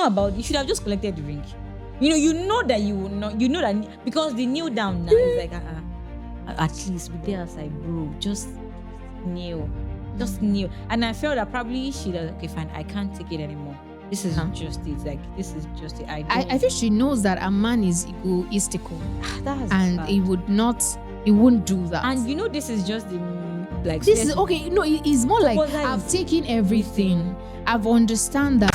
not about. You should have just collected the ring. You know that you will not. You know that because they kneel down now. It's like at least we there outside, bro. Just kneel. And I felt that probably she was okay, fine. I can't take it anymore. This is just it. Like this is just it. I think she knows that a man is egoistical, and bad. he won't do that. And this is just the like. This is okay. No, it's more like I've taken everything. I've understand that.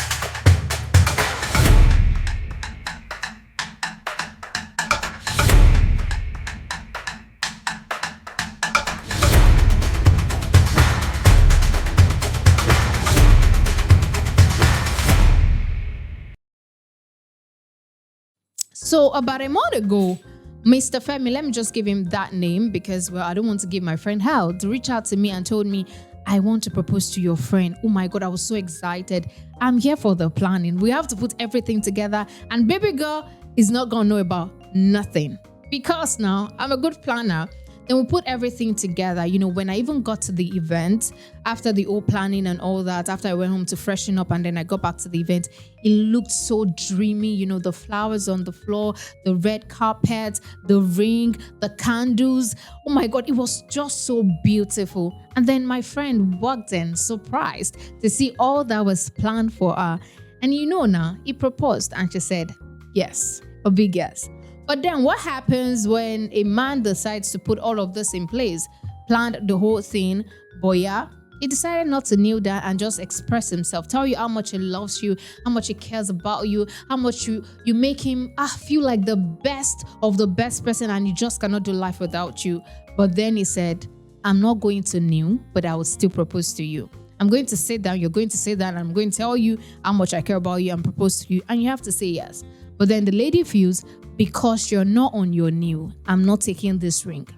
So about a month ago, Mr. Femi, let me just give him that name because, well, I don't want to give my friend hell, to reach out to me and told me, I want to propose to your friend. Oh my God, I was so excited. I'm here for the planning. We have to put everything together and baby girl is not going to know about nothing because now I'm a good planner. Then we put everything together. When I even got to the event, after the whole planning and all that, after I went home to freshen up and then I got back to the event, it looked so dreamy. The flowers on the floor, the red carpet, the ring, the candles. Oh my God, it was just so beautiful. And then my friend walked in, surprised to see all that was planned for her. And now, he proposed and she said, yes, a big yes. But then what happens when a man decides to put all of this in place, planned the whole thing, but he decided not to kneel down and just express himself, tell you how much he loves you, how much he cares about you, how much you make him feel like the best of the best person and he just cannot do life without you. But then he said, I'm not going to kneel, but I will still propose to you. I'm going to sit down, you're going to sit down, and I'm going to tell you how much I care about you and propose to you, and you have to say yes. But then the lady feels, because you're not on your knee, I'm not taking this ring.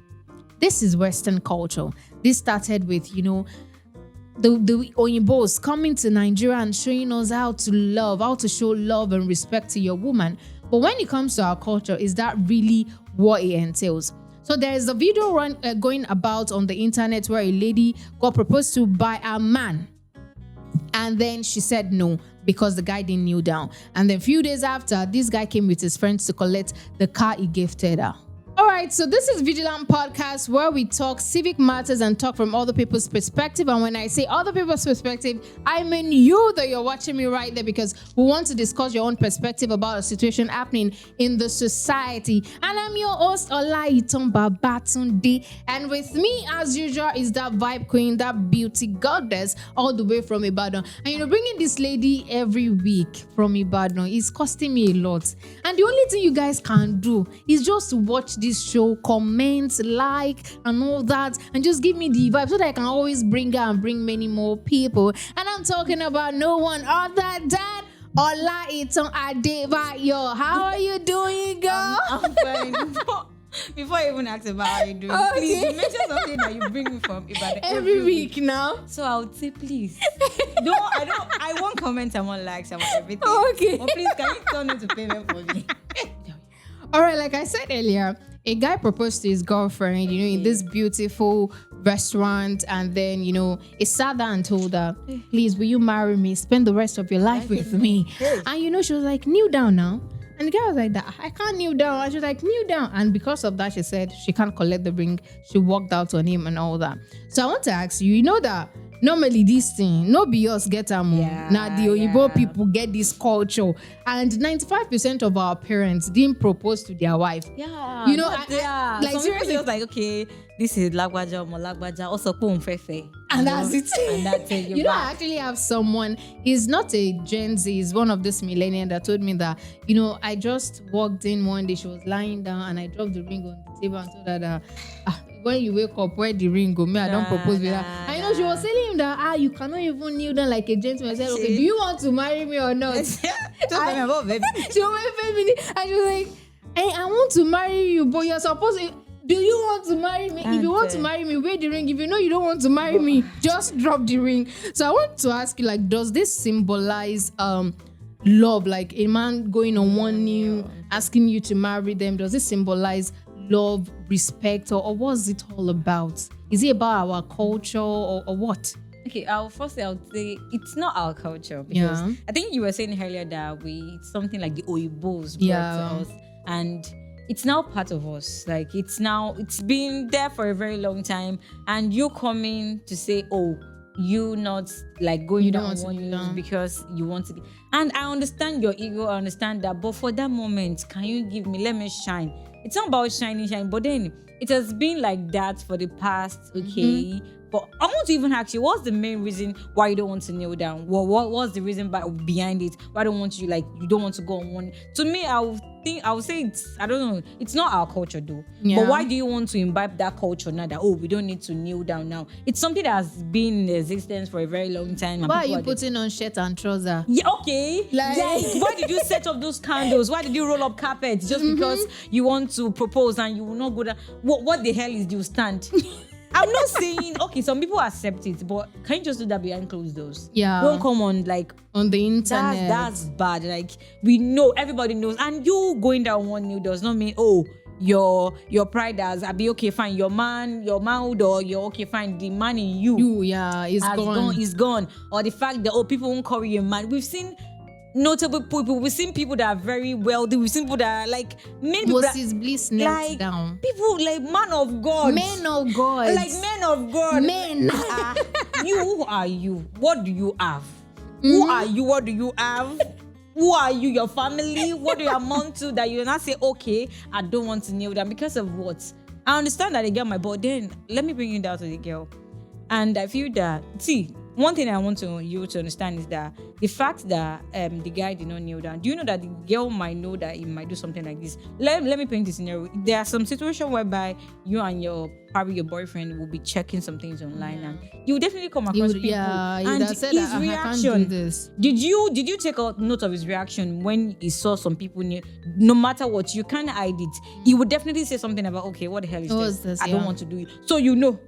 This is Western culture. This started with, the Oyinbos coming to Nigeria and showing us how to show love and respect to your woman. But when it comes to our culture, is that really what it entails? So there is a video going about on the internet where a lady got proposed to by a man. And then she said no because the guy didn't kneel down. And then a few days after, this guy came with his friends to collect the car he gifted her. All right, so this is Veegilant Podcast where we talk civic matters and talk from other people's perspective. And when I say other people's perspective, I mean you that you're watching me right there because we want to discuss your own perspective about a situation happening in the society. And I'm your host, Olaiton Babatunde. And with me, as usual, is that vibe queen, that beauty goddess, all the way from Ibadan. And bringing this lady every week from Ibadan is costing me a lot. And the only thing you guys can do is just to watch this show, comment, like, and all that, and just give me the vibe so that I can always bring her and bring many more people. And I'm talking about no one other than Olaiton Adebayo. How are you doing, girl? I'm fine. Before I even ask about how you doing, please you mention something that you bring me from Ibadan every week now. So I would say, please. I won't comment, I won't like, I want everything. Okay. But please, can you turn into payment for me? All right, like I said earlier, a guy proposed to his girlfriend, in this beautiful restaurant. And then, he sat down and told her, please, will you marry me? Spend the rest of your life with me. And, she was like, kneel down now. And the guy was like, I can't kneel down. And she was like, kneel down. And because of that, she said she can't collect the ring. She walked out on him and all that. So I want to ask you, that normally this thing, no be us get them. Now the Oyibo people get this culture. And 95% of our parents didn't propose to their wife. Yeah. Like some seriously, people like, okay, this is Lagwaja or Lagwaja, also Fefe. And that's it. And that's it. I actually have someone, he's not a Gen Z, he's one of this millennials that told me that, I just walked in one day, she was lying down and I dropped the ring on the table and told her that, when you wake up, where the ring go? Me, I don't propose with her. I she was telling him that, you cannot even kneel down like a gentleman. I said, okay, do you want to marry me or not? She was very feminine. And she was like, hey, I want to marry you, but you're supposed to... Do you want to marry me? If you want to marry me, wear the ring. If you know you don't want to marry me, just drop the ring. So I want to ask you, does this symbolize love? Like a man going on one knee, asking you to marry them. Does this symbolize love, respect, or what's it all about? Is it about our culture or what? Okay, I'll say it's not our culture because Yeah. I think you were saying earlier that it's something like the Oibos brought Yeah. to us, and it's now part of us. Like it's been there for a very long time, and you coming to say, oh, you not like going You don't down want to one kneel news down. because you want to be. And I understand your ego, I understand that, but for that moment, can you give me? Let me shine. It's not about shine, but then it has been like that for the past, okay. But I want to even ask you, what's the main reason why you don't want to kneel down? What's the reason behind it? Why don't want you you don't want to go on one? To me, I would say I don't know. It's not our culture though. Yeah. But why do you want to imbibe that culture now? That we don't need to kneel down now. It's something that has been in existence for a very long time. and Why are people you putting on shirt and trouser? yeah, okay. Like- Why did you set up those candles? Why did you roll up carpets? Just because you want to propose and you will not go down? What the hell is you stand? I'm not saying, okay, some people accept it, but can you just do that behind closed doors? Yeah. Don't come on On the internet. that's bad. Like, we know, everybody knows. And you going down one knee does not mean, your pride has, I'll be okay, fine. Your manhood, or you're okay, fine. The man in you is gone. is gone. Or the fact that people won't call you a man. We've seen notable people. We've seen people that are very wealthy. We've seen people that are like many people Moses Bliss knelt down. People like man of God. Men of God. Like men of God. Men. Who are you? What do you have? Who are you? What do you have? Who are you? Your family? What do you amount to that you not say, okay, I don't want to kneel down because of what? I understand that they get my but then let me bring you down to the girl. And I feel that, see, one thing I want you to understand is that the fact that the guy did not kneel down, do you know that the girl might know that he might do something like this? Let me paint this scenario. There are some situations whereby you and probably your boyfriend will be checking some things online, and you will definitely come across people. And would said his that, I reaction. can't do this. Did you take a note of his reaction when he saw some people near? No matter what, you can't hide it. He would definitely say something about, okay, what the hell is this? I don't want to do it. So you know.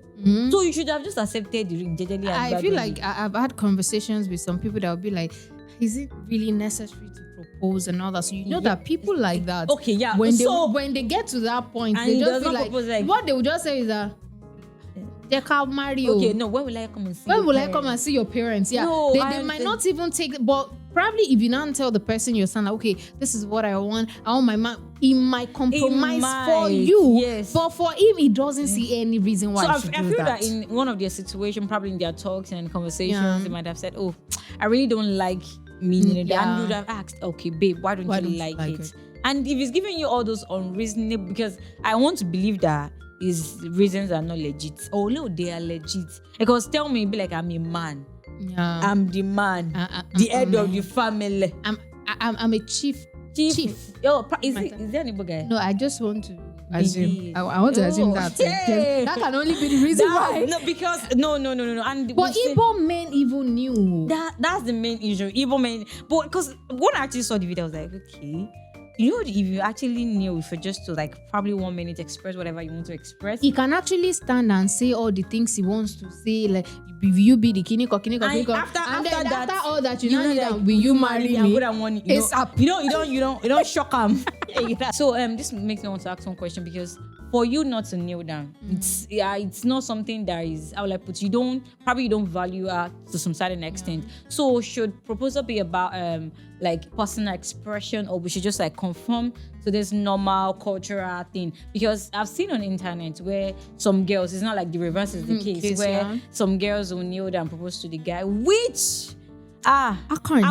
So you should have just accepted the ring. I feel like I've had conversations with some people that will be like, is it really necessary to propose and all that? So you know that people like that. Okay, yeah. When they get to that point, and they he just does feel not like, propose, like, what they will just say is that they can't marry you. okay, no, when will I come and see When your will I parents? come and see your parents? Yeah, No, they I might understand. not even take it, but probably if you don't tell the person your son, like, okay, this is what I want my man, he might compromise for you. Yes. But for him, he doesn't see any reason why So he I should feel do that in one of their situations, probably in their talks and conversations, they might have said, oh, I really don't like me. And you would have asked, okay, babe, why don't you like it? And if he's giving you all those unreasonable, because I want to believe that his reasons are not legit. Oh no, they are legit. Because tell me, be like, I'm a man. Yeah. I'm the man, the head of the family. I'm a chief. Yo, is there any guy? No, I just want to assume. I want to assume that. Hey. That can only be the reason why. No, because no. And but Igbo men even knew. That's the main issue. Igbo men, but because when I actually saw the video, I was like, okay. You know, if you actually knew, if you just to like probably 1 minute express whatever you want to express, he can actually stand and say all the things he wants to say. Like, will you be the kiniko? After all that, you know that, will you marry me? You don't shock him. So this makes me want to ask one question, because for you not to kneel down, it's not something that is, how will I put, you don't value her to some certain extent. So should proposal be about like personal expression, or we should just like conform to this normal cultural thing? Because I've seen on the internet where some girls, it's not like the reverse is the case, where some girls will kneel down and propose to the guy, which I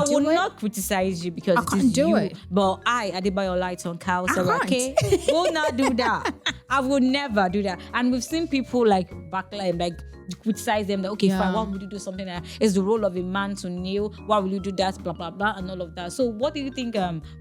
will not criticize you because it is you. But I Adebayo Light on Cow, okay, will not do that. I will never do that. And we've seen people like backline, like criticize them that, okay, fine, why would you do something that is the role of a man to kneel? Why will you do that? Blah blah blah and all of that. So what do you think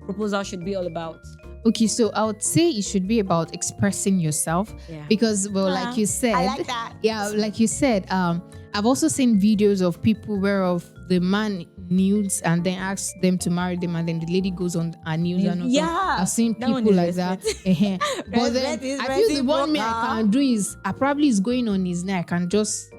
proposal should be all about? Okay, so I would say it should be about expressing yourself, because, well, like you said, I like that. Yeah, like you said, I've also seen videos of people where of the man kneels and then asks them to marry them, and then the lady goes on and kneels and also. I've seen people like that. But then I feel the one me I can do is I probably is going on his neck and just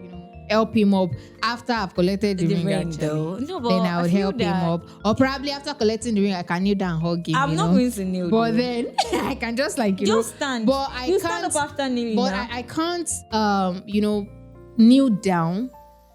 help him up after I've collected the ring actually. No, but then I would help him up, or probably after collecting the ring I can kneel down and hug him. I'm not going to kneel, but then I can just like just stand. But I can't stand up after kneeling. But I can't kneel down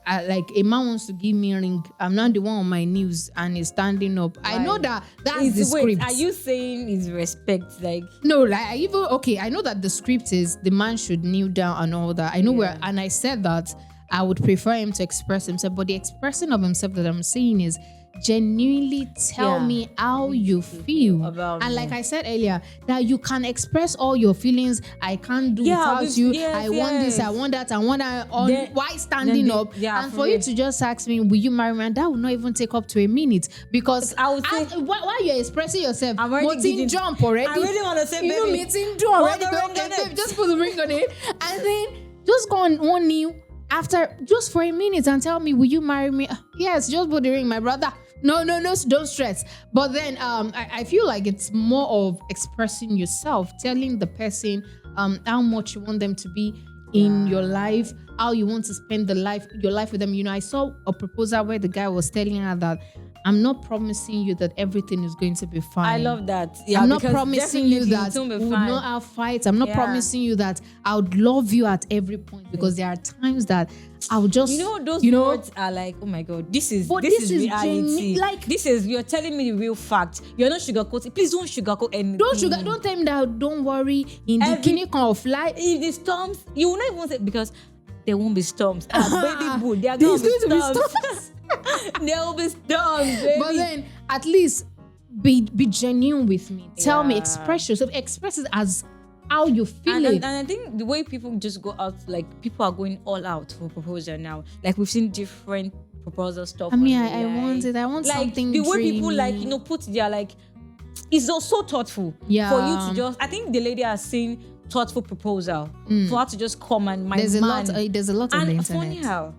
like a man wants to give me a ring, I'm not the one on my knees and is standing up. I know that's the script. Wait, are you saying is respect? Like no, like I know that the script is the man should kneel down and all that. I know where, and I said that I would prefer him to express himself, but the expressing of himself that I'm saying is genuinely tell me how you feel about and me. like I said earlier, that you can express all your feelings. I can't do without you. I want this, I want that, I want that. On why standing up? And for you to just ask me, will you marry me? And that will not even take up to a minute, because I would say while you're expressing yourself, I'm already meeting jump already. I really want to say, baby, you know, meeting jump already. Baby, just put the ring on it, and then just go on one knee after just for a minute and tell me, will you marry me? Yes, just put the ring, my brother. No, don't stress. But then I feel like it's more of expressing yourself, telling the person how much you want them to be in your life, how you want to spend your life with them. You know, I saw a proposal where the guy was telling her that I'm not promising you that everything is going to be fine. I love that. Yeah, I'm not promising you that we will not have fights. I'm not promising you that I would love you at every point, because there are times that I would just, those words are like, oh my God, this is reality. This is, you're telling me the real fact. You're not sugarcoating. Please don't sugarcoat anything. Don't tell me that. Don't worry. In the clinic of life, if the storms, you will not even say, because there won't be storms. Baby boo, there are going to be storms. There will be storms, baby. But then at least be genuine with me. Tell me, express yourself. Express it as how you feel it. And I think the way people just go out, like people are going all out for proposal now. Like we've seen different proposal stuff. I mean, I want it. I want like, something the way dreamy. people put their it's so thoughtful. Yeah. For you to just, I think the lady has seen thoughtful proposal for her to just come and there's a lot on the internet. Funny how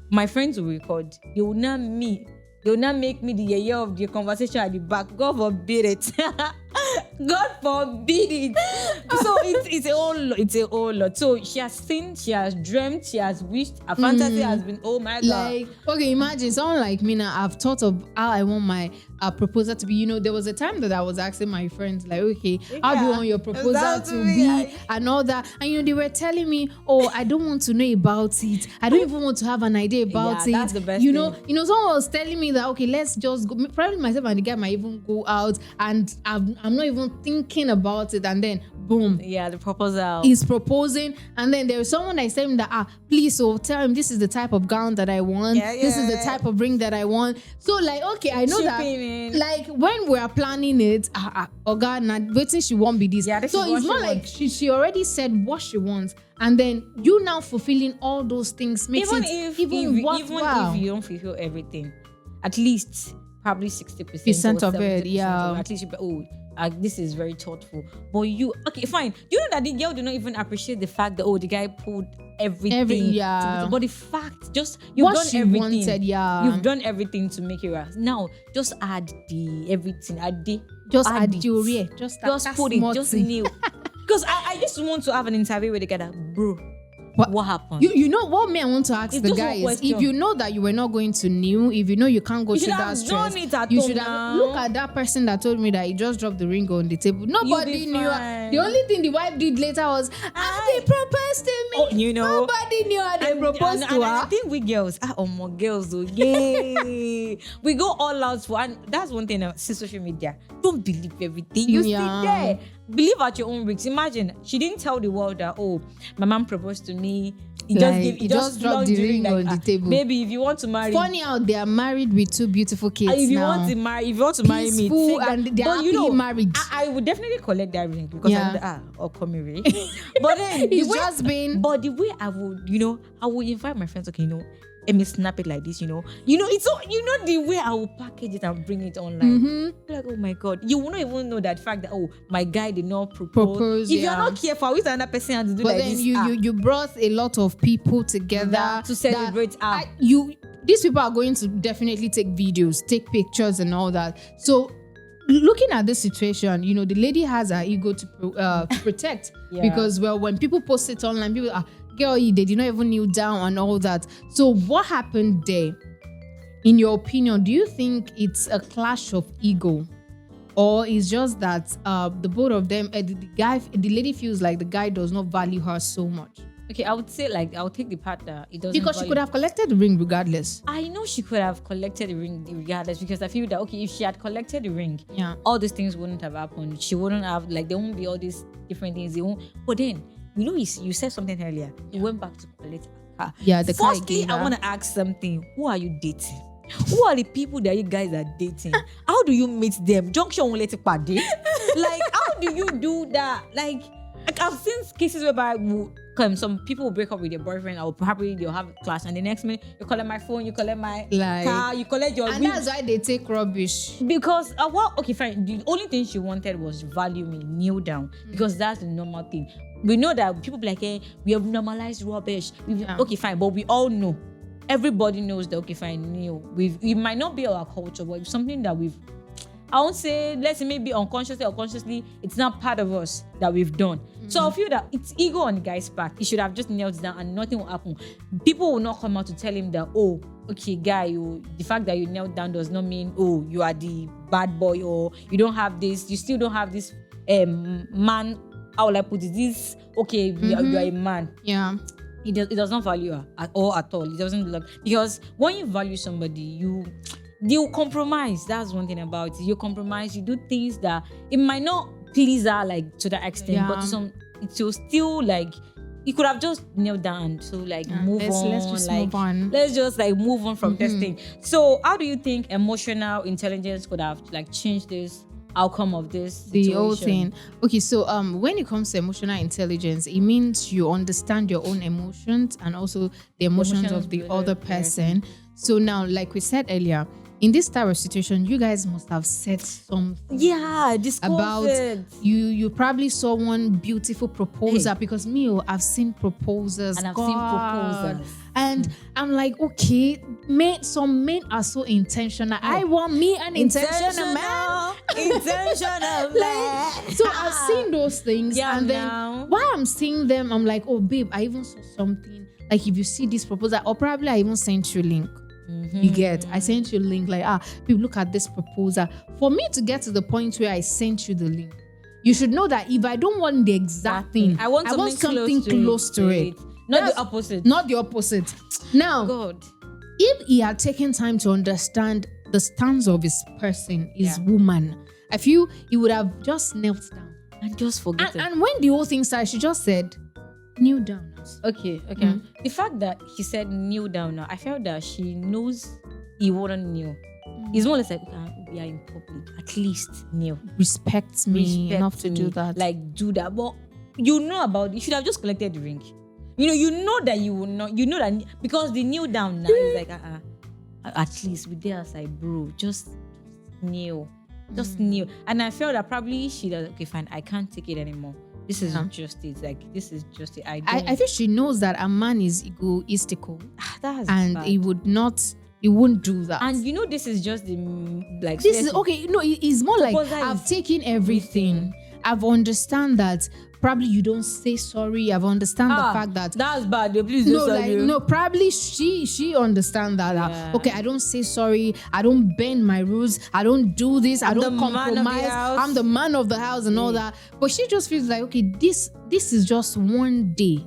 my friends will record. They will not make me the yeye of the conversation at the back. God forbid it. God forbid it. So it's a whole lot. So she has seen, she has dreamt, she has wished. Her fantasy has been, oh my God. Like, okay, imagine someone like me now. I've thought of how I want my proposal to be. You know, there was a time that I was asking my friends, like, okay, how do you want your proposal to be and all that? And you know, they were telling me, oh, I don't want to know about it. I don't even want to have an idea about it. That's the best thing. Someone was telling me that, okay, let's just go. Probably myself and the guy might even go out, and I'm not even thinking about it, and then boom, the proposal. He's proposing, and then there's someone that said him that please, so tell him this is the type of gown that I want. This is the type of ring that I want. So like, okay, I know that. Like when we are planning it, oh God, now waiting she won't be this. So it's not like she already said what she wants, and then you now fulfilling all those things makes even worthwhile. If you don't fulfill everything, at least probably 60% of it, at least this is very thoughtful. But fine. You know that the girl did not even appreciate the fact that the guy pulled everything. But the fact, just you've done everything. Wanted, You've done everything to make it right. Now just add the everything. Add the jewelry. Just put it. Just kneel. Because I just want to have an interview with the guy that, bro. What happened? You know what me I want to ask the guy is, if you know that you were not going to kneel, if you know you can't go through that stress, you should have look at that person that told me that he just dropped the ring on the table. Nobody knew. The only thing the wife did later was they proposed to me. Nobody knew how they proposed to her. I think we girls, more girls, yay. We go all out for, and that's one thing. See social media. Don't believe everything you see there. Believe at your own risks. Imagine she didn't tell the world that my mom proposed to me. He just dropped the ring on the table. Baby, if you want to marry, funny how they are married with 2 beautiful kids. If you want to marry me, and they are happily married. I would definitely collect that ring because come But then But the way I would, I would invite my friends. Okay, let me snap it like this, it's so, the way I will package it and bring it online. Like, oh my God, you will not even know that fact that my guy did not propose. If you're not careful, with another person has to do like this. But then you brought a lot of people together to celebrate. These people are going to definitely take videos, take pictures, and all that. So, looking at this situation, the lady has her ego to protect because when people post it online, people are. Girl, they did not even kneel down and all that. So what happened there? In your opinion, do you think it's a clash of ego, or is just that the both of them, the lady feels like the guy does not value her so much? Okay, I would say like I'll take the part that it doesn't. Because she value- could have collected the ring regardless. I know she could have collected the ring regardless, because I feel that okay, if she had collected the ring, Yeah. all these things wouldn't have happened. She wouldn't have, like, there won't be all these different things. They won't. But then, you said something earlier. You went back to collect a car. Yeah, the car Firstly, gave I her. want to ask something. Who are you dating? Who are the people that you guys are dating? How do you meet them? Junction won't let you party. Like, how do you do that? Like I've seen cases whereby some people will break up with their boyfriend, or probably they'll have a clash, and the next minute you collect my phone, you collect my car, you collect your And wig. that's why they take rubbish. Because okay, fine. The only thing she wanted was value me, kneel down, because that's the normal thing. We know that people be like, hey, we have normalized rubbish. Okay, fine, but we all know. Everybody knows that, okay, fine, kneel. It might not be our culture, but it's something that I won't say, let's say maybe unconsciously or consciously, it's not part of us that we've done. So I feel that it's ego on the guy's part. He should have just knelt down and nothing will happen. People will not come out to tell him that, oh, okay, guy, the fact that you knelt down does not mean, oh, you are the bad boy, or you don't have this, you still don't have this man, how will I put it? This, okay, you are a man. Yeah. It does not value her at all. It doesn't look, because when you value somebody, you compromise. That's one thing about it. You compromise. You do things that it might not please her like to that extent, but it will still, like, you could have just knelt down to like move on. Let's just like, move on. Let's just like move on from this thing. So how do you think emotional intelligence could have like changed this outcome of this situation? The whole thing. Okay, so when it comes to emotional intelligence, it means you understand your own emotions and also the emotions of the other person. So now, like we said earlier, in this type of situation, you guys must have said something. Yeah, About you probably saw one beautiful proposal, because I've seen proposals. And I've seen proposals. And I'm like, okay, some men are so intentional. I want me an intentional man. Intentional man. So I've seen those things, Yeah, and then now. while I'm seeing them, I'm like, oh babe, I even saw something. Like, if you see this proposal, or probably I even sent you a link. You get, I sent you a link, like, babe, look at this proposal. For me to get to the point where I sent you the link, you should know that if I don't want the exact thing, I want something close to it. Not the opposite. Not the opposite. Now, God. if he had taken time to understand the stance of his person, his woman, I feel he would have just knelt down. And just forget it. And when the whole thing started, she just said, kneel down. Okay. The fact that he said kneel down now, I felt that she knows he wouldn't kneel. It's more or less like, we are in public, at least kneel. Respect me enough to do that. Like, do that. But you know about it. You should have just collected the ring. You know that you will not. You know that, because the kneel down now is like, at least with their side, bro, just kneel. Just kneel. And I felt that probably she does, okay, fine, I can't take it anymore. This is just it. Like, this is just it. I think she knows that a man is egoistical. That's and bad. he won't do that. And this is just the like. This is okay. No, it's more like I've taken everything. I've understand that probably you don't say sorry. I've understand the fact that that's bad. Please do sorry. Probably she understand that. Okay, I don't say sorry. I don't bend my rules. I don't do this. I don't compromise. I'm the man of the house and all that. But she just feels like, okay, this is just one day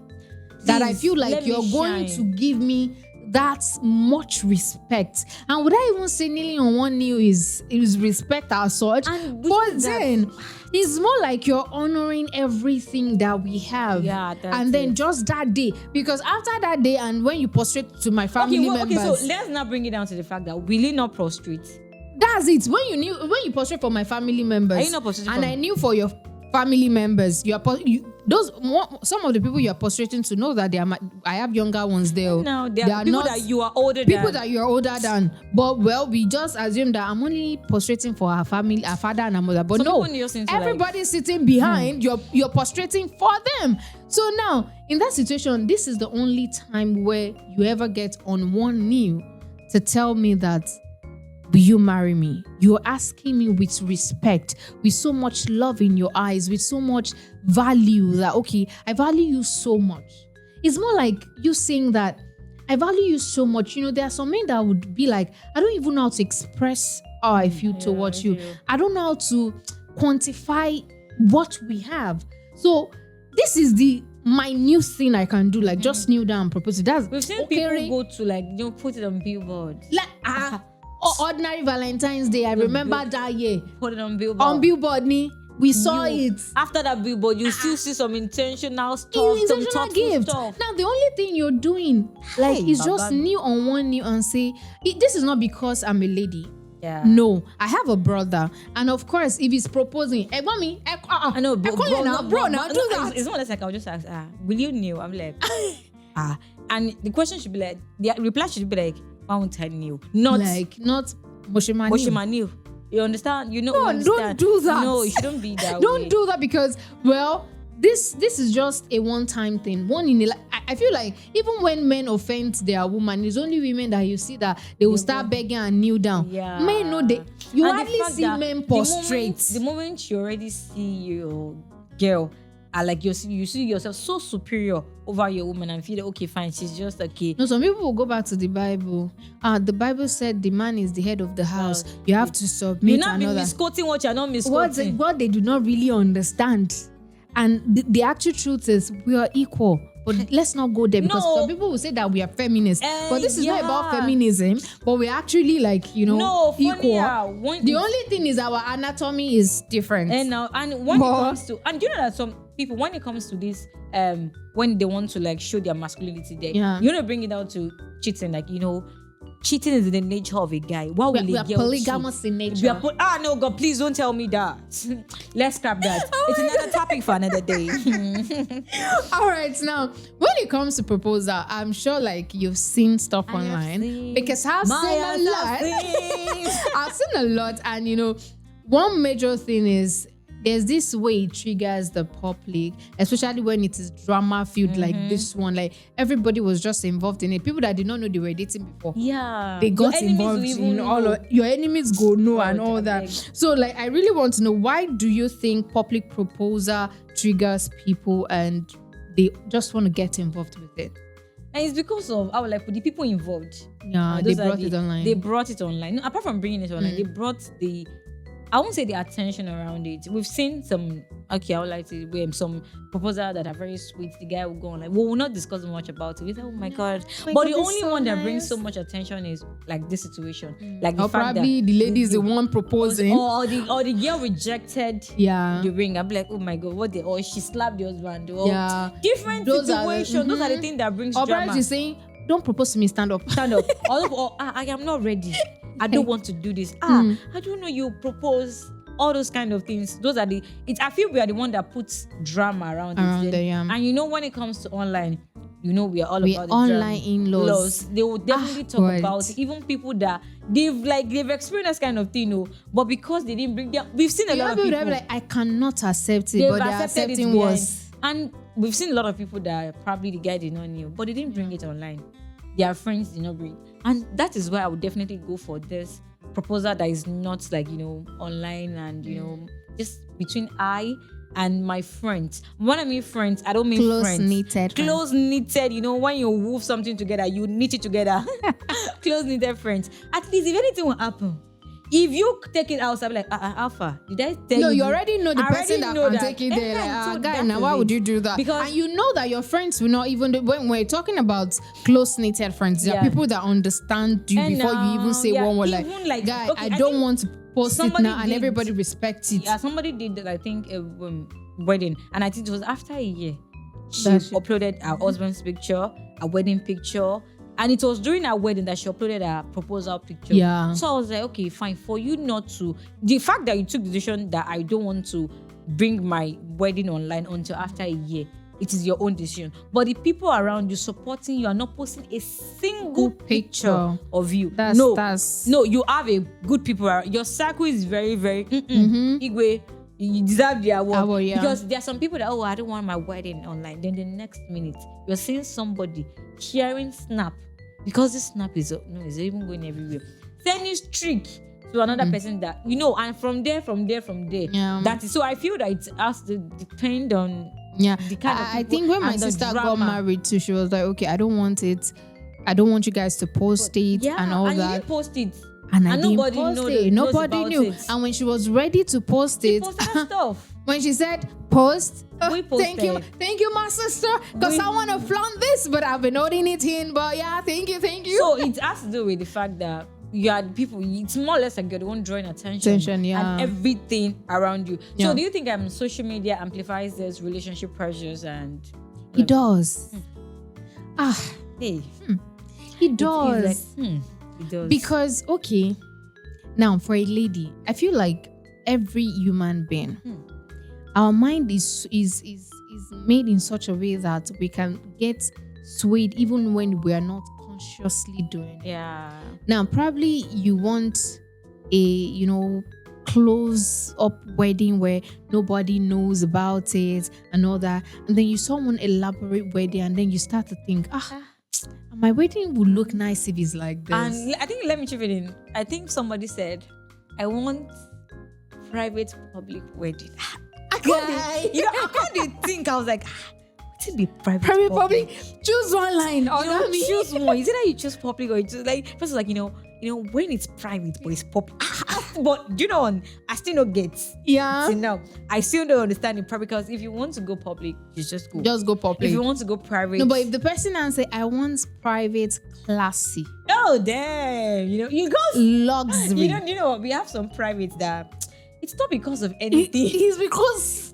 that I feel like you're going to give me that much respect. And would I even say kneeling on one knee is respect as such? But then it's more like you're honoring everything that we have. Yeah, and then just that day, because after that day, and when you prostrate to my family members. Okay, so let's not bring it down to the fact that will you not prostrate? That's it. When you prostrate for my family members, are you not prostrating? And I knew for your family members, some of the people you are prostrating to know that I have younger ones there. No, they are people that you are older than. People that you're older than. But we just assume that I'm only prostrating for our family, our father and our mother. But no, everybody's sitting behind. You're prostrating for them. So now, in that situation, this is the only time where you ever get on one knee to tell me that, will you marry me? You're asking me with respect, with so much love in your eyes, with so much value that, okay, I value you so much. It's more like you saying that, I value you so much. There are some men that would be like, I don't even know how to express how I feel towards you. I don't know how to quantify what we have. So this is the my new thing I can do, like just kneel down and propose. That's We've seen okay, people go to like put it on billboard. like ordinary Valentine's Day. I remember that year Put it on billboard. on billboard. We saw it. After that billboard, you still see some intentional stuff, some Intentional thoughtful gift. stuff. Now the only thing you're doing, like, Hey, is just Baba. kneel on one knee and say, this is not because I'm a lady. Yeah. No, I have a brother, and of course, if he's proposing, mommy, I know, bro, now do that. It's not like I'll just ask, will you kneel? I'm like, and the question should be like, the reply should be like, why won't I kneel? Not Moshima kneel. You understand? You know. No, don't do that. No, it shouldn't be that way. Don't do that because, well, this is just a one-time thing. One in a I feel like even when men offend their woman, it's only women that you see that they will start begging and kneel down. Yeah. Men know you hardly see men prostrate. The moment you already see your girl, like you see yourself so superior over your woman and feel that, okay, fine, she's just okay. No, some people will go back to the Bible. The Bible said the man is the head of the house. You have to submit. You're not misquoting what you're not misquoting. What they do not really understand. And the actual truth is we are equal. But let's not go there because some people will say that we are feminists. But this is not about feminism, but we're actually equal. The only thing is our anatomy is different. And when it comes to, and you know that some people, when it comes to this, when they want to like show their masculinity, they bring it down to cheating, cheating is in the nature of a guy. Why will we are polygamous in nature. No, God, please don't tell me that. Let's scrap that. It's another topic for another day. All right, now when it comes to proposal, I'm sure like you've seen stuff online because I've seen a lot. I've seen a lot, and one major thing is there's this way it triggers the public, especially when it is drama filled like this one. Like everybody was just involved in it. People that did not know they were dating before. Yeah. They got involved in all of your enemies go no and all that. So like I really want to know, why do you think public proposal triggers people and they just want to get involved with it? And it's because of the people involved. Yeah, they brought it online. They brought it online. No, apart from bringing it online, they brought I won't say the attention around it. We've seen some, I would like to some proposals that are very sweet. The guy will go on we'll not discuss much about it. We say, oh my God. But the only one that brings so much attention is like this situation. Like the fact probably that the lady is the one proposing. Or the girl rejected the ring. I'm like, oh my God, or she slapped the husband. Or different situations. Those are the things that brings drama. Or perhaps you're saying, don't propose to me, stand up. Stand up. I am not ready. I don't want to do this. I don't know. You propose all those kind of things. Those are I feel we are the one that puts drama around it. And when it comes to online, we are all about the online in-laws. They will definitely talk about it. Even people that they've experienced kind of thing, but because they didn't bring them, we've seen a lot of people that like, I cannot accept it, but they're accepting was. And we've seen a lot of people that probably the guy did not know, but they didn't bring it online. Their friends did not bring. And that is why I would definitely go for this proposal that is not online and just between I and my friends. When I mean friends, I don't mean close-knitted. Close-knitted, when you wove something together, you knit it together. Close-knitted friends. At least if anything will happen, if you take it outside, be like, Alpha, did I tell you? No, you already know the person that can take it there. Guy, now why would you do that? Because and you know that your friends will not even when we're talking about close-knitted friends, there are people that understand you before you even say one word like, guy, I don't want to post it now, and everybody respects it. Yeah, somebody did, I think, a wedding, and I think it was after a year. She uploaded her husband's picture, a wedding picture. And it was during our wedding that she uploaded a proposal picture. Yeah. So I was like, okay, fine. For you not to... The fact that you took the decision that I don't want to bring my wedding online until after a year, it is your own decision. But the people around you supporting you are not posting a single picture of you. No, you have a good people around. Your circle is very, very... Igwe, you deserve the award. Because there are some people that, I don't want my wedding online. Then the next minute, you're seeing somebody sharing snap. Because this snap is even going everywhere. Sending streak to another person that, and from there. Yeah. That is, so I feel that it has to depend on the kind of I think when my sister got married too, she was like, okay, I don't want it. I don't want you guys to post it and all that. You didn't post it. And I didn't post it. Nobody knew. It. And when she was ready to post it, stuff. when she said, post. We Thank you, posted. my sister. Because I want to flaunt this, but I've been holding it in. But yeah, thank you. So it has to do with the fact that you are the people. It's more or less like you're the one drawing attention, yeah. and everything around you. Yeah. So do you think social media amplifies this relationship pressures and? It does. Hey, It does. It does. Because okay, now for a lady, I feel like every human being, our mind is made in such a way that we can get swayed even when we are not consciously doing it. Yeah. Now, probably you want a close up wedding where nobody knows about it and all that, and then you saw one elaborate wedding, and then you start to think, my wedding would look nice if it's like this. And I think, let me chip it in. I think somebody said, I want private public wedding. I can't think. I was like, what's the private public? Choose one line. Choose one. Is it that you choose public or you choose like first like when it's private but it's public. But I still don't get. Yeah. See, now I still don't understand it private, because if you want to go public, you just go. Just go public. If you want to go private. No, but if the person answer, I want private classy. Oh damn! You go luxury. You know what? We have some privates that it's not because of anything. It's because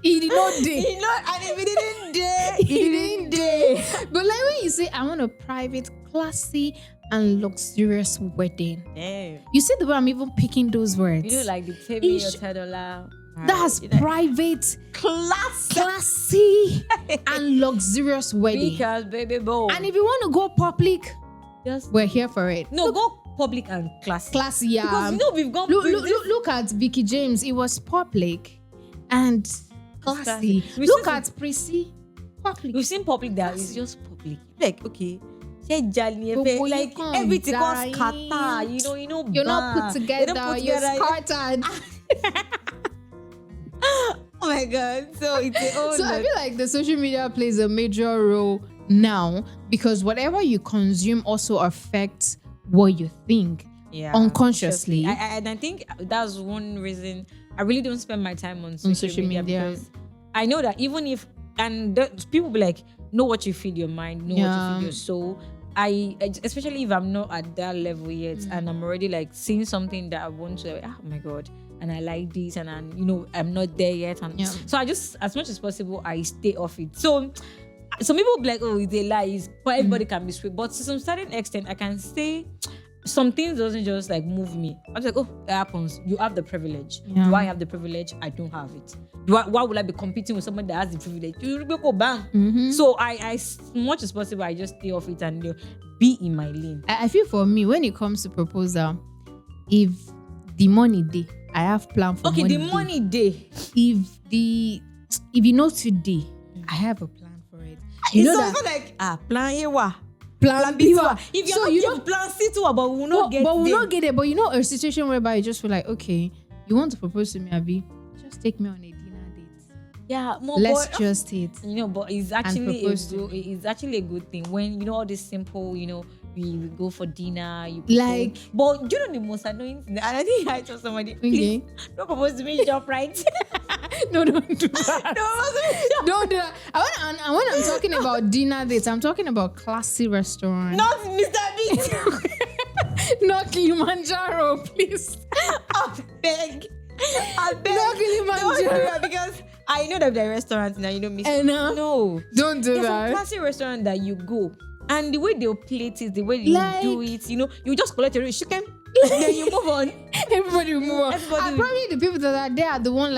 he did not dare. And if he didn't dare, he didn't dare. But like when you say, I want a private, classy, and luxurious wedding. Damn. You see the way I'm even picking those words. Like the Temi or $10. That's private, classy, and luxurious wedding. Because baby boy. And if you want to go public, we're here for it. No, go public and classy. Classy, yeah. Because we've gone. Look at Vicky James. It was public and classy. Look at Prissy. Public. We've seen public that is just public. Like, okay. Like everything goes scatter, you're not put together, you're scattered. Oh my god. So it's So I feel like the social media plays a major role now, because whatever you consume also affects what you think unconsciously. And I think that's one reason I really don't spend my time on social media, because I know that even if people be like, know what you feed your mind, know what you feed your soul. Especially if I'm not at that level yet, and I'm already like seeing something that I want to, oh my god, and I like this, and I'm not there yet, and so I just, as much as possible, I stay off it. So some people be like, oh, it's a lie, but everybody can be sweet, but to some certain extent, I can say some things doesn't just like move me. I'm like, oh, it happens. You have the privilege. Do I have the privilege? I don't have it. Why would I be competing with someone that has the privilege? You go bang. So I as much as possible, I just stay off it and be in my lane. I feel for me, when it comes to proposal, if the money day, I have plan for money. Okay, the money day. If you know today, I have a plan for it. It's also like plan here. Plan B. If you're not plan C too, but we will not get it. But we will not get it. But a situation whereby you just feel like, okay, you want to propose to me, Abi, just take me on a dinner date. Yeah, let's just eat. But it's actually a good thing when all this simple, we go for dinner. But the most annoying thing, and I think I told somebody, please don't propose to me, job right. No, don't do that. Don't do that. And when I'm talking about dinner dates, I'm talking about classy restaurant. Not Mr. Big. Not Kilimanjaro, please. I beg. Not Kilimanjaro. Don't do that, because I know that there are restaurants now, Mr. No. Don't do There's that. a classy restaurant that you go, and the way they'll plate it, the way you do it, you just collect your chicken, then you move on. Everybody will move on. Probably the people that are there are the one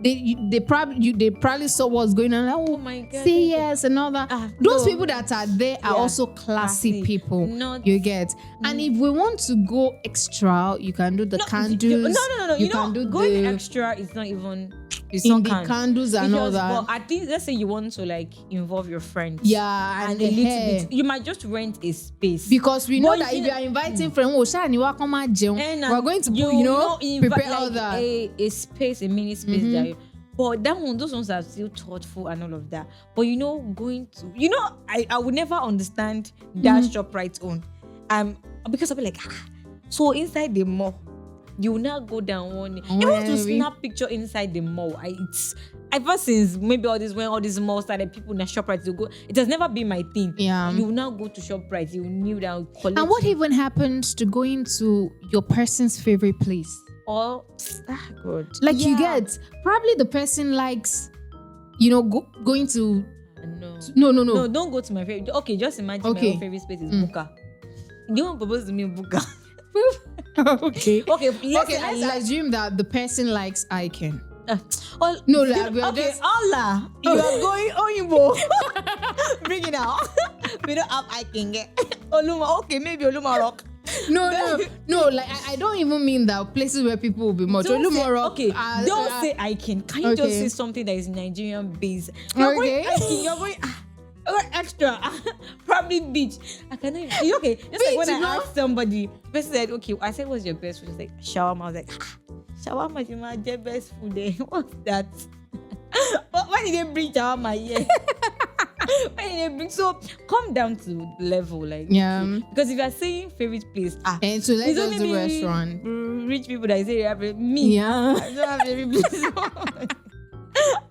they probably saw what's going on. Like, oh my god, say yes and all that. Those people that are there are also classy people. You get. And if we want to go extra, you can do the candles. No. You can do going extra is not even. It's in not the candles and all that. But at least, let's say you want to involve your friends. Yeah, and a little bit. You might just rent a space. Because we know that if you are inviting friends, we're going to prepare all that. A space, a mini space there. But those ones are still thoughtful and all of that. But going to, I would never understand that shop right on. Because I'll be like, so inside the mall, You will not go down one. Even to snap picture inside the mall. Ever since maybe when all these malls started, people in the ShopRite to go. It has never been my thing. Yeah. You will now go to ShopRite. You will kneel down. And what even happens to going to your person's favorite place? Or God. Like you get probably the person likes, going to. No. No, don't go to my favorite. Okay, just imagine my own favorite space is Buka. You won't propose to me in Buka. Okay. Let's assume that the person likes Icon. No, like we are just Allah. You are going Oyinbo. Bring it out. We don't have Icon get Oluma. Okay, maybe Oluma Rock. No. Like I don't even mean that places where people will be much. Don't say Icon. Can you just say something that is Nigerian based? You're going Icon. You're going. Extra, probably beach. I cannot even. Okay, just beach, like when I asked somebody, person said, "Okay," I said, "What's your best food?" She's like, "Shawarma." I was like, "Shawarma is my best food." There, what's that? Why did they bring shawarma here? Why did they bring? So come down to level, like because if you are saying favorite place, and so let's go to the restaurant. Rich people that say me, I don't have favorite place.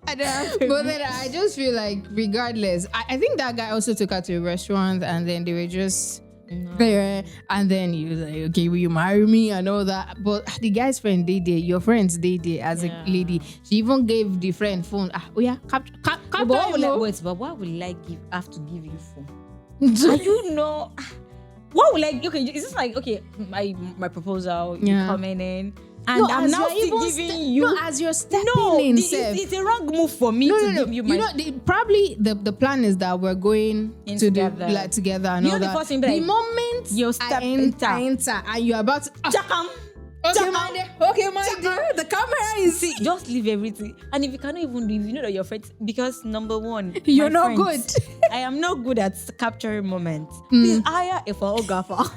I don't have but then I just feel like regardless, I think that guy also took her to a restaurant and then they were just there and then he was like, okay, will you marry me and all that? But the guy's friend your friends as a lady, she even gave the friend phone. Capture. But what will I have to give you phone? And you know what will I it's just like my proposal, you coming in. And I'm now still giving you. No, as you're stepping in. It's a wrong move for me to give you my. Probably the plan is that we're going to together. Together and all that. The first thing, the moment you step enter and you're about to. Okay, my dear. The camera is. See, just leave everything. And if you cannot even leave, you know that your friends. Because number one, you're not good. I am not good at capturing moments. Please hire a photographer.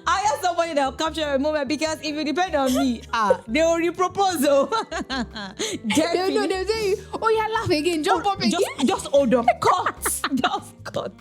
Hire somebody that will capture a moment, because if you depend on me, they will repropose. They'll say, laugh again, jump up again. Just hold on. Just cut.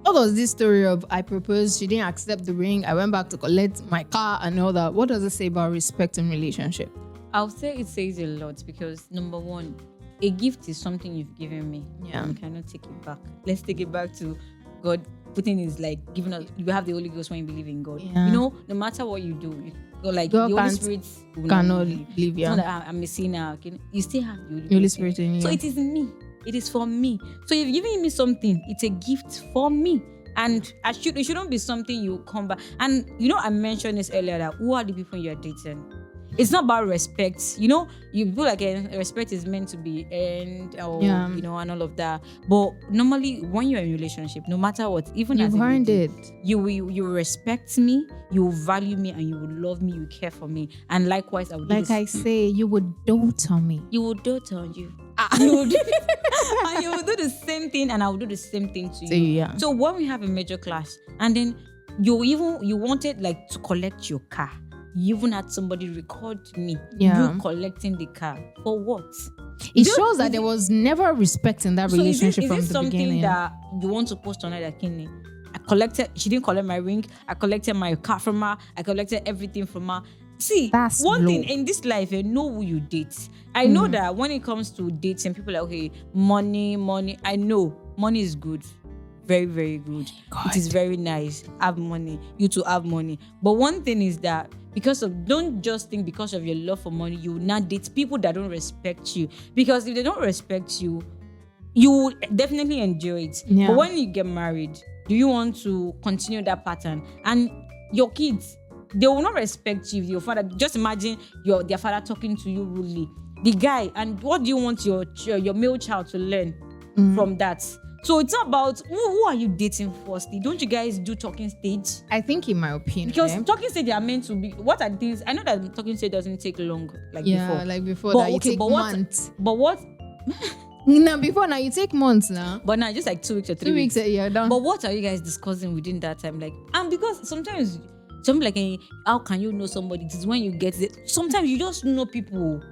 What was this story of I proposed, she didn't accept the ring, I went back to collect my car and all that? What does it say about respect in relationship? I'll say it says a lot, because number one, a gift is something you've given me. Yeah. You cannot take it back. Let's take it back to God. Putting is like giving us. You have the Holy Ghost when you believe in God. Yeah. No matter what you do, God the Holy Spirit cannot leave. Yeah. It's not that I'm a sinner. You still have the Holy Spirit in you. So it is me. It is for me. So if you're giving me something, it's a gift for me. And it shouldn't be something you come back. And I mentioned this earlier, that who are the people you're dating? It's not about respect. You feel like respect is meant to be earned, or and all of that. But normally, when you're in a relationship, no matter what, even you've earned it, you will respect me, you will value me, and you will love me, you care for me. And likewise, I would. Like I say, you would dote on me. You would dote on you. You would, and you will do the same thing, and I will do the same thing to you. Yeah. So when we have a major clash, and then you wanted like to collect your car. You even had somebody record me, you collecting the car. For what? It shows that there was never respect in that relationship from the beginning. Is this something that you want to post on that Kini? She didn't collect my ring. I collected my car from her. I collected everything from her. See, that's one thing in this life, know who you date. I know that when it comes to dating, people are like, okay, money. I know money is good. Very, very good. God. It is very nice. Have money. You too have money. But one thing is that don't just think because of your love for money, you will not date people that don't respect you. Because if they don't respect you, you will definitely enjoy it. Yeah. But when you get married, do you want to continue that pattern? And your kids, they will not respect you if your father. Just imagine their father talking to you rudely. The guy, and what do you want your male child to learn from that? So it's not about who are you dating firstly. Don't you guys do talking stage? I think, in my opinion, because talking stage are meant to be. What are things? I know that talking stage doesn't take long, before. Like before that, you take months. But what? No, before now you take months now. But now just like 2 weeks or 3 weeks. 2 weeks, you're done. But what are you guys discussing within that time? Like, and because sometimes something like, how can you know somebody? It is when you get it. Sometimes you just know people.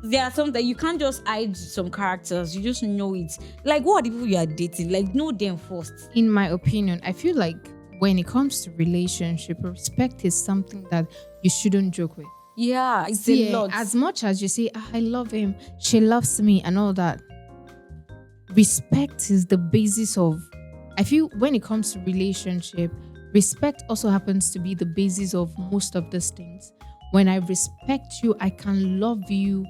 There are some that you can't just hide some characters. You just know it. Like, what are the people you are dating? Like, know them first. In my opinion, I feel like when it comes to relationship, respect is something that you shouldn't joke with. Yeah, it's See, a lot. as much as you say, I love him, she loves me, and all that, respect is the basis of, I feel when it comes to relationship, respect also happens to be the basis of most of these things. When I respect you, I can love you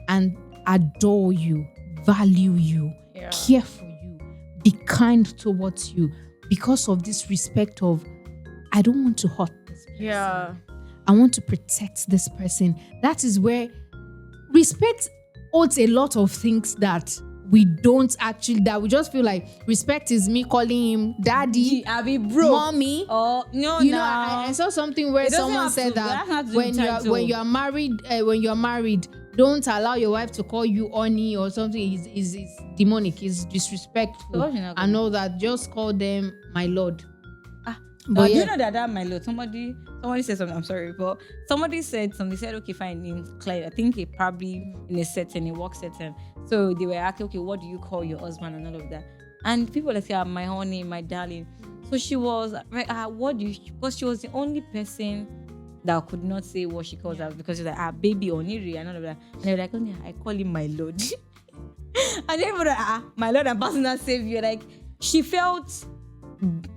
and adore you, value you, care for you, be kind towards you, because of this respect of, I don't want to hurt this person. Yeah. I want to protect this person. That is where respect holds a lot of things that we don't actually, that we just feel like respect is me calling him daddy, I be bro, mommy. Oh no, You know, I saw something where It doesn't someone have said to- that that has to do when with you title. when you are married, don't allow your wife to call you honey or something. Is demonic, is disrespectful, So what you not and gonna all that. Just call them my lord. But yeah. you know that my lord, somebody said something. I'm sorry, but somebody said something. They said, okay, fine, in Clyde. I think it probably in a setting, a work setting. So they were asking, okay, what do you call your husband and all of that? And people like say, my honey, my darling. So she was like, what do you? Because she was the only person that could not say what she calls her, because she's like, baby oniri and all of that. And they were like, oh, I call him my lord. And they were like, my lord and personal savior. Like, she felt,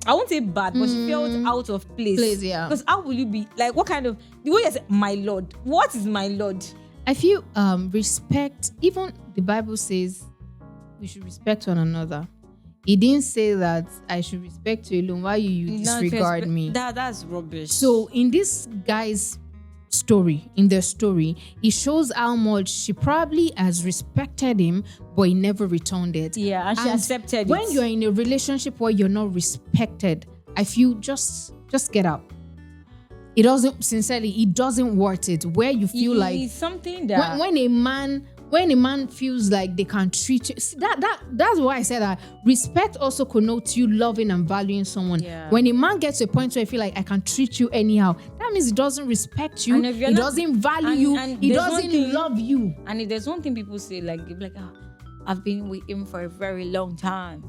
I won't say bad, but she felt out of place. Yeah. Because how will you be like, what kind of, the way you say my lord, what is my lord? I feel respect, even the Bible says we should respect one another. It didn't say that I should respect you alone while you disregard me. That's rubbish. So in this guy's story, it shows how much she probably has respected him, but he never returned it. Yeah, and she accepted it. When you're in a relationship where you're not respected, I feel just get out. It doesn't worth it. Where you feel like it's something that when a man feels like they can treat you, that's why I said that respect also connotes you loving and valuing someone. Yeah. When a man gets to a point where I feel like I can treat you anyhow, that means he doesn't respect you, he doesn't value you, he doesn't love you. And if there's one thing people say, like, they'll be like, I've been with him for a very long time.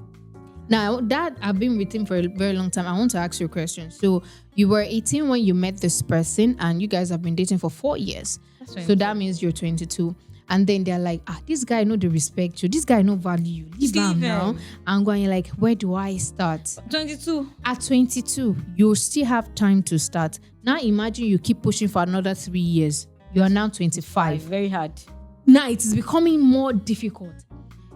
Now that I've been with him for a very long time, I want to ask you a question. So you were 18 when you met this person, and you guys have been dating for 4 years. So that means you're 22. And then they're like, this guy no they respect you. This guy no value you. Leave him now. And going like, where do I start? 22. At 22, you still have time to start. Now imagine you keep pushing for another 3 years. You are now 25. Very hard. Now it is becoming more difficult.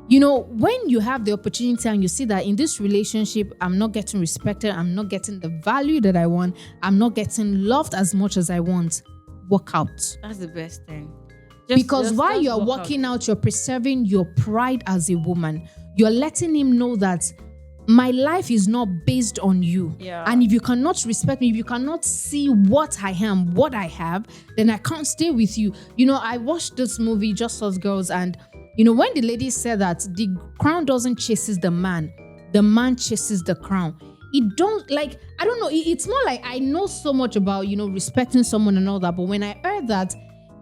You know, when you have the opportunity and you see that in this relationship, I'm not getting respected, I'm not getting the value that I want, I'm not getting loved as much as I want, walk out. That's the best thing. Because while you're walking out, you're preserving your pride as a woman. You're letting him know that my life is not based on you. Yeah. And if you cannot respect me, if you cannot see what I am, what I have, then I can't stay with you. You know, I watched this movie, Just Us Girls, and you know, when the lady said that the crown doesn't chases the man chases the crown. It don't, like, I don't know. It's more like I know so much about, you know, respecting someone and all that. But when I heard that,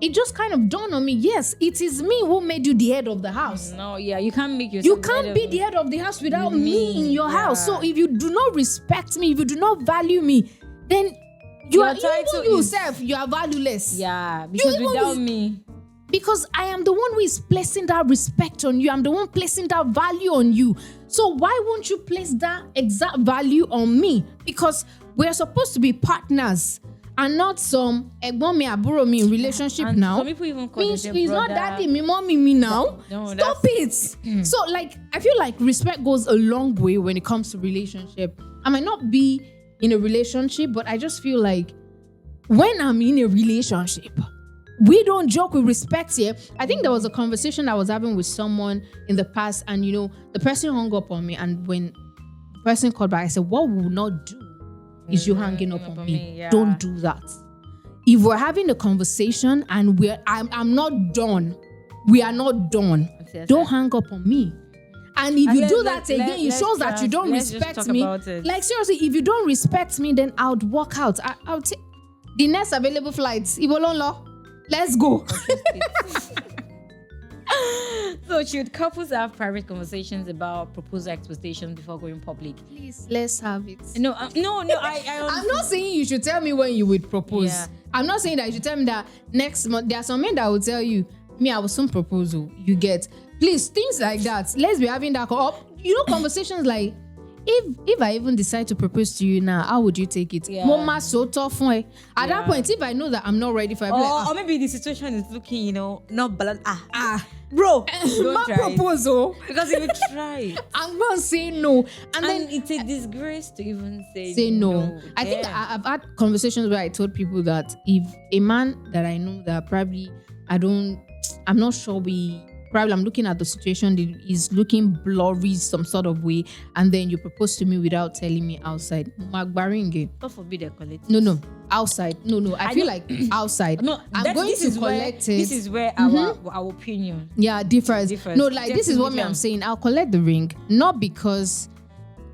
it just kind of dawned on me. Yes, it is me who made you the head of the house. No, yeah, you can't make yourself. You can't be the head of the house without me in your house. So if you do not respect me, if you do not value me, then you are valueless. Yeah, because without me. Because I am the one who is placing that respect on you. I'm the one placing that value on you. So why won't you place that exact value on me? Because we're supposed to be partners and not some egbon me aburo me in relationship And now. some people even call Means it he's brother. not daddy, me mommy, me now. No, Stop it. So like, I feel like respect goes a long way when it comes to relationship. I might not be in a relationship, but I just feel like when I'm in a relationship, we don't joke with respect here. I think there was a conversation I was having with someone in the past, and you know, the person hung up on me, and when the person called back, I said, what we will not do is you hanging up on me. Yeah. Don't do that. If we're having a conversation and I'm not done, we are not done. Yes, Don't hang up on me. And if you do that again, it let's shows that you don't let's just respect talk me. about it. Like seriously, if you don't respect me, then I would walk out. I would take the next available flights. Ibolonlo, let's go. So should couples have private conversations about proposal expectations before going public? Please, let's have it. No, no. I'm not saying you should tell me when you would propose. Yeah. I'm not saying that you should tell me that next month. There are some men that will tell you, me, I will soon propose. You get, please, things like that. Let's be having that. Conversations like, if I even decide to propose to you now, how would you take it? Yeah. Mama, so tough. At that point, if I know that I'm not ready for it, or maybe the situation is looking, not balanced. Bro, don't my try proposal. Because if you try, I'm gonna say no, and then it's a disgrace to even say no. I think I've had conversations where I told people that if a man that I know that probably I'm not sure I'm looking at the situation that is looking blurry some sort of way, and then you propose to me without telling me outside. Magbaringe. God forbid they collect. No, outside. No. I feel like outside. No, I'm going to collect it. This is where our opinion. Yeah, differs. No, like this is what Definitely. I'm saying. I'll collect the ring, not because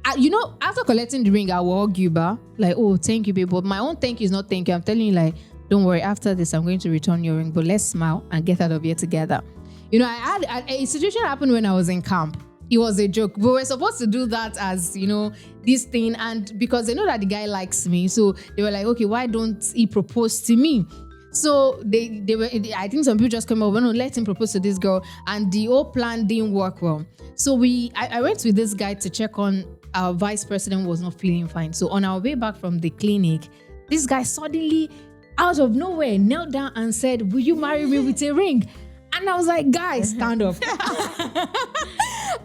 after collecting the ring, I will argue, like, oh, thank you, babe. But my own thank you is not thank you. I'm telling you, like, don't worry. After this, I'm going to return your ring, but let's smile and get out of here together. I had a situation happened when I was in camp. It was a joke, but we're supposed to do that as, this thing. And because they know that the guy likes me, so they were like, okay, why don't he propose to me? So they were, I think some people just came over, no, let him propose to this girl. And the whole plan didn't work well. So I went with this guy to check on our vice president was not feeling fine. So on our way back from the clinic, this guy suddenly, out of nowhere, knelt down and said, will you marry me with a ring? And I was like, guys, stand up.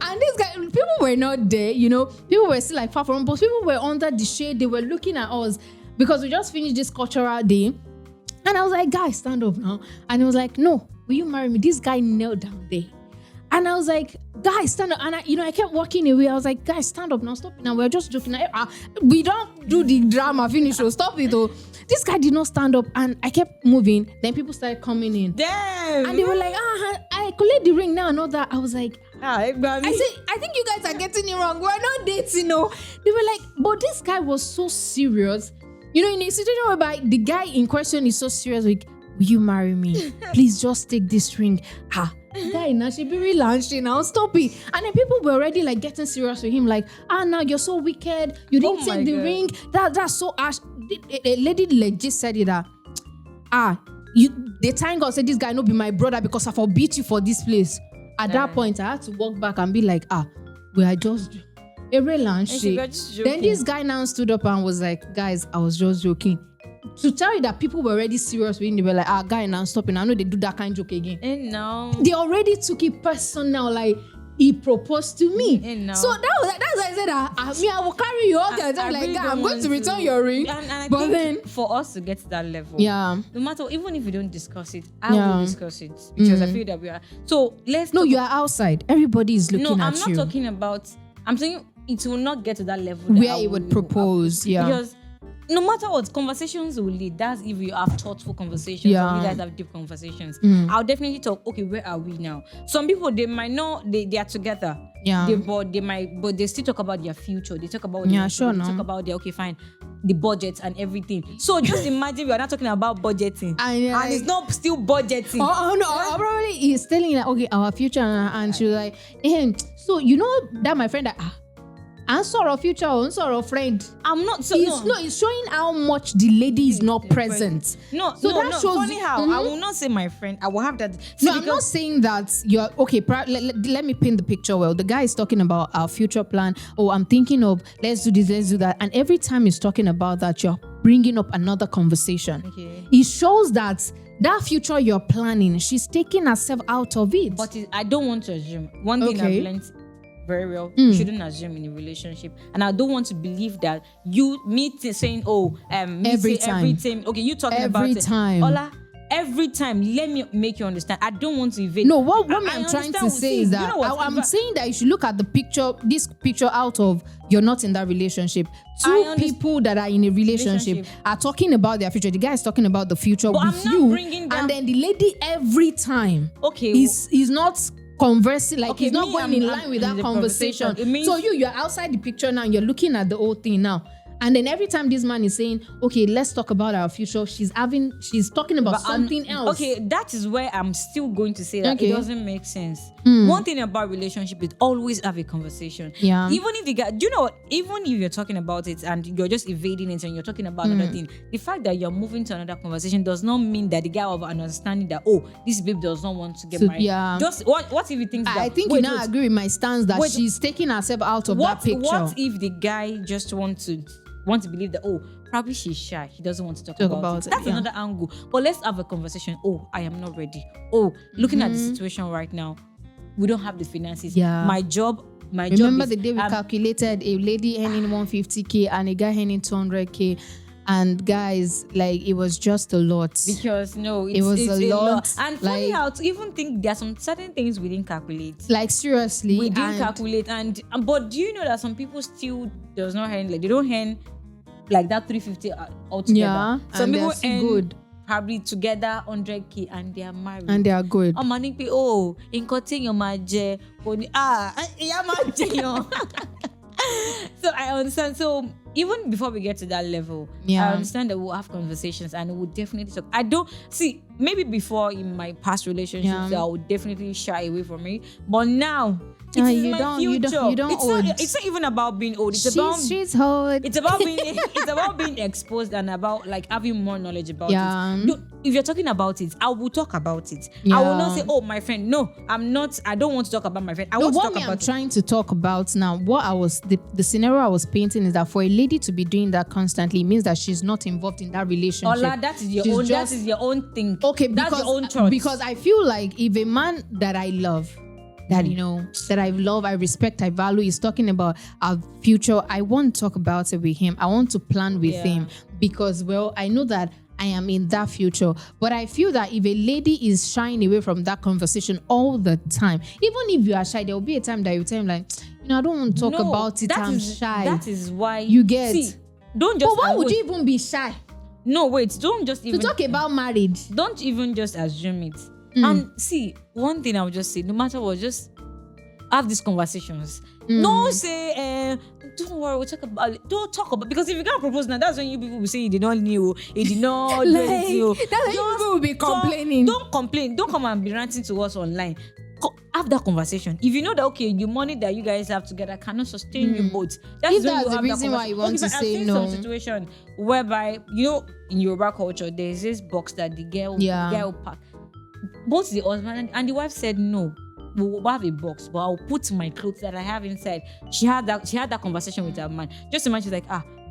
And this guy, people were not there, people were still like far from, but people were under the shade. They were looking at us because we just finished this cultural day. And I was like, guys, stand up now. And he was like, no, will you marry me? This guy knelt down there. And I was like, guys, stand up. And I kept walking away. I was like, guys, stand up now. Stop it now. We're just joking. We don't do the drama finish. So stop it. Oh. This guy did not stand up, and I kept moving. Then people started coming in. Damn. And they were like, I collect the ring now, not that. I was like, I said, I think you guys are getting it wrong. We're not dating, no. They were like, but this guy was so serious. In a situation whereby the guy in question is so serious, like, will you marry me? Please just take this ring. Guy, now she be relaunching now. Stop it. And then people were already like getting serious with him, like, now you're so wicked. You didn't take the ring. That's so ash. A lady legit said it that the time God said this guy no be my brother because I forbid you for this place. At that point, I had to walk back and be like, we are just a relaunch. Then this guy now stood up and was like, guys, I was just joking. To tell you that people were already serious with him, they were like, guy, now stop it. I know they do that kind of joke again. They already took it personal, like he proposed to me. So that's why I said I will carry you all the time. Like, I'm going to return your ring. And I but think then for us to get to that level, no matter, even if we don't discuss it, I will discuss it because I feel that we are. So you are outside. Everybody is looking at you. No, I'm not talking about. I'm saying it will not get to that level where he would propose. Because no matter what, conversations will lead. That's if you have thoughtful conversations or you guys have deep conversations. I'll definitely talk, okay, where are we now? Some people, they might not, they are together. Yeah. But they still talk about their future. They talk about they talk about their, okay, fine, the budget and everything. So just imagine we are not talking about budgeting. And it's not still budgeting. Oh no, probably he's telling you, like, okay, our future. And she was like, so that my friend that, and sorrow future, and sorrow friend. I'm not so. It's showing how much the lady is not present. That shows. Funny how I will not say my friend. I will have that. I'm not saying that you're okay. Let me paint the picture well. The guy is talking about our future plan. Oh, I'm thinking of let's do this, let's do that. And every time he's talking about that, you're bringing up another conversation. Okay. It shows that future you're planning, she's taking herself out of it. But I don't want to assume. One thing I've learned very well, you shouldn't assume in a relationship, and I don't want to believe that saying every time, okay, you talking about it Ola, every time, let me make you understand. I don't want to evade. No, what I'm trying to say is that I'm saying that you should look at this picture out of you're not in that relationship. Two people that are in a relationship are talking about their future. The guy is talking about the future with you, and then the lady every time is not conversing, like he's not going in line with that conversation. So you're outside the picture now, you're looking at the whole thing now. And then every time this man is saying, okay, let's talk about our future, she's talking about something else. Okay, that is where I'm still going to say that Okay. it doesn't make sense. One thing about relationship is always have a conversation. Yeah. Even if the guy, do you know what? Even if you're talking about it and you're just evading it and you're talking about another thing, the fact that you're moving to another conversation does not mean that the guy will have an understanding that, oh, this babe does not want to get So, married. yeah. Just what if he thinks that? I think wait, you now wait, agree with my stance that Wait, she's taking herself out of that picture. What if the guy just want to believe that, oh, probably she's shy, he doesn't want to talk about it. That's another angle. But let's have a conversation. Oh, I am not ready. Oh, looking at the situation right now, we don't have the finances. Yeah. My job Remember is, the day we calculated a lady earning 150K and a guy earning 200K, and guys, like, it was just a lot. because no, It was it's a lot. And funny Like- how to even think there are some certain things we didn't calculate. Like, seriously. We didn't and calculate, but do you know that some people still does not earn, like they don't earn like that 350 altogether. Yeah, Some and people they're still earn good. probably together 100K and they are married. And they are good. ọmọ ní pé nǹkan téèyàn máa jẹ kò ní ìyá máa jẹyàn. So I understand. So even before we get to that level, Yeah. I understand that we'll have conversations and we'll definitely talk. I don't see, maybe before in my past relationships, Yeah. I would definitely shy away from it. But now, it is you my don't- future. you don't old. It's not even about being old. It's about She's hot. it's about being exposed and about like having more knowledge about Yeah. it. If you're talking about it, I will talk about it. I Yeah. will not say, oh, my friend. No, I'm not. I don't want to talk about my friend. I No, want to what talk me I'm about it. trying to talk about now, the scenario I was painting is that for a lady to be doing that constantly means that she's not involved in that relationship. Ola, that is your She's own. just- That is your own thing. Okay, that's your own choice. because I feel like if a man that I love, that that I love, I respect, I value, is talking about our future, I want to talk about it with him. I want to plan with Yeah. him because, well, I know that I am in that future. But I feel that if a lady is shying away from that conversation all the time, even if you are shy, there will be a time that you tell him like, I don't want to talk No, about it. that I'm is- shy. That is why You get. See, don't just. But why would wait. you even be shy No, wait. Don't just to even talk about marriage? Don't even just assume it. And see, one thing I would just say, no matter what, just have these conversations. No say, don't worry, we'll talk about it. Don't talk about, because if you can't propose now, that's when you people will say you did not know, you did not do Like, anything. that's when Just people will be talk. complaining. Don't complain. Don't come and be ranting to us online. Have that conversation. If you know that, okay, the money that you guys have together cannot sustain you both, that's If when that's you the have reason that why you conversation. want to I've say seen no. some situation whereby, in Yoruba culture, there's this box that the girl will pack. Both the husband and the wife said no. We'll have a box, but I'll put my clothes that I have inside. She had that conversation with her man. Just imagine, she's like,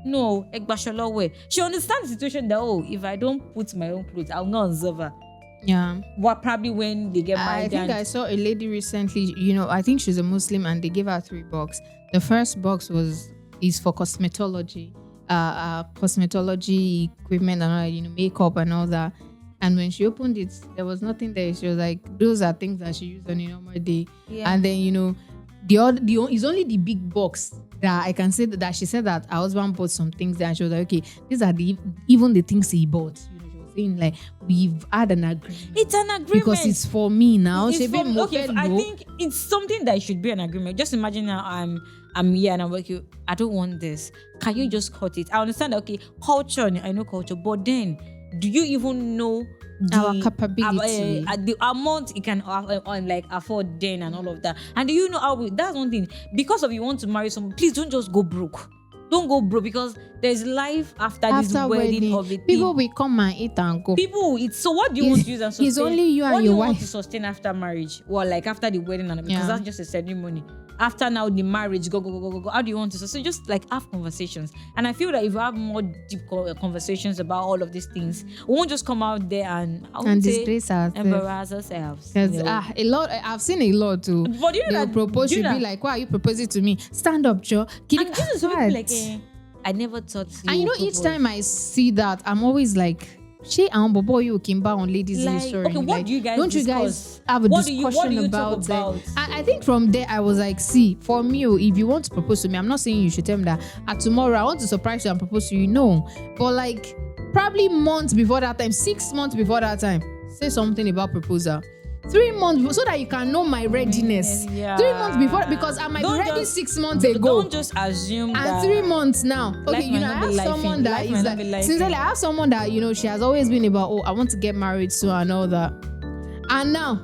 no, Egbashola way. She understands the situation that, if I don't put my own clothes, I'll not observe her. Yeah. What probably when they get married. I think I saw a lady recently, I think she's a Muslim, and they gave her 3 boxes. The first box is for cosmetology, cosmetology equipment and all, makeup and all that. And when she opened it, there was nothing there. She was like, those are things that she used on a normal day. Yeah. And then, it's only the big box that I can say that she said that her husband bought some things there, and she was like, okay, these are even the things he bought. She was saying like, we've had an agreement. It's an agreement. Because it's for me now. It's She for- been okay, moped I low. think it's something that should be an agreement. Just imagine now I'm here and I'm like, I don't want this. Can you just cut it? I understand that, okay, culture, I know culture, but then do you even know Our capability. the amount it can afford then and all of that? And do you know how that's one thing, because of you want to marry someone, please don't just go broke. Don't go broke, because there's life after this wedding of it. People will come and eat and go. People, so what do you want to use and sustain? It's only you and what do your you want wife. to sustain after marriage? Well, like after the wedding, and because Yeah. that's just a ceremony. After now the marriage, go. How do you want to sustain? Just like have conversations. And I feel that if you have more deep conversations about all of these things, we won't just come out there and disgrace ourselves. embarrass ourselves. Because a lot, I've seen a lot too. But you know They'll that propose, do you you'll know be that- like, why are you proposing to me? Stand up, Joe. and this is so people like, I never thought. And each time I see that, I'm always like, she and Bobo you Kimba on ladies Like, history. okay, what do you guys don't you discuss? guys have a What do you discussion talk about about? it? I think from there I was like, see, for me, if you want to propose to me, I'm not saying you should tell me that tomorrow I want to surprise you and propose to you. No, but like probably months before that time, 6 months before that time, say something about proposal. 3 months so that you can know my readiness. Yeah. 3 months before, because I might be ready 6 months ago. Don't just assume and that. 3 months now. Okay, Life you know, might I not be have someone lifing. that Life is might like, not be lifing. sincerely, I have someone that, you know, she has always been about, oh, I want to get married soon and all that. And now,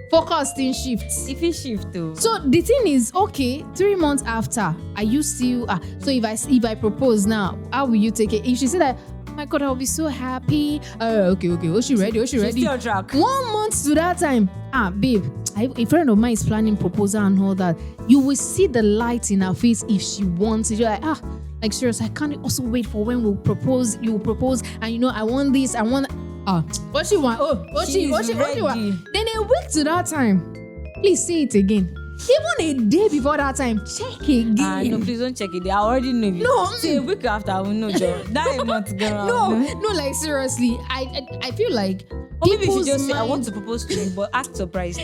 focus in shifts. If it shift too. So the thing is, okay, 3 months after, are you still? So if I propose now, how will you take it? If she said that, oh my God, I'll be so happy. Okay. Was she ready? She's still on track. 1 month to that time, babe, a friend of mine is planning proposal and all that. You will see the light in her face if she wants it. You're like, like serious, I can't also wait for when we'll propose. You will propose, and you know, I want this, I want. What she want? What she want? Then a week to that time, please say it again. Even a day before that time, check again. No, please don't check it. I already know you. No. See, a week after, I will know, Joe. That is not gonna. No, like seriously, I feel like Or maybe you should just say, I mind- want to propose to you, but act surprised.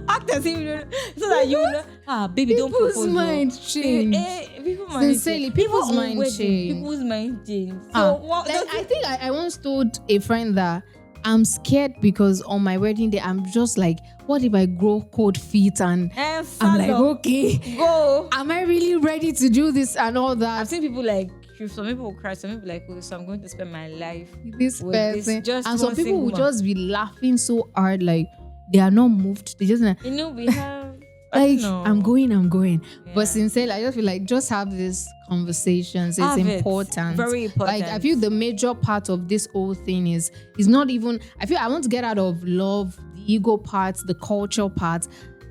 Act as if you don't, so that you know, baby, don't propose. People's mind change. People's mind Sincerely, change. people's Even on mind wedding, change. People's mind change. So what? Like, I think I once told a friend that I'm scared because on my wedding day, I'm just like, what if I grow cold feet and I'm like, okay, go. am I really ready to do this and all that? I've seen people like, some people will cry, some people like, oh, so I'm going to spend my life This with person, just and some one people single will woman. just be laughing so hard, like they are not moved. They just like, You know, we have. I don't know. I'm going. Yeah. But sincerely, I just feel like just have these conversations. It's Have it. important. Very important. Like I feel the major part of this whole thing is not even. I feel I want to get out of love, the ego part, the culture part.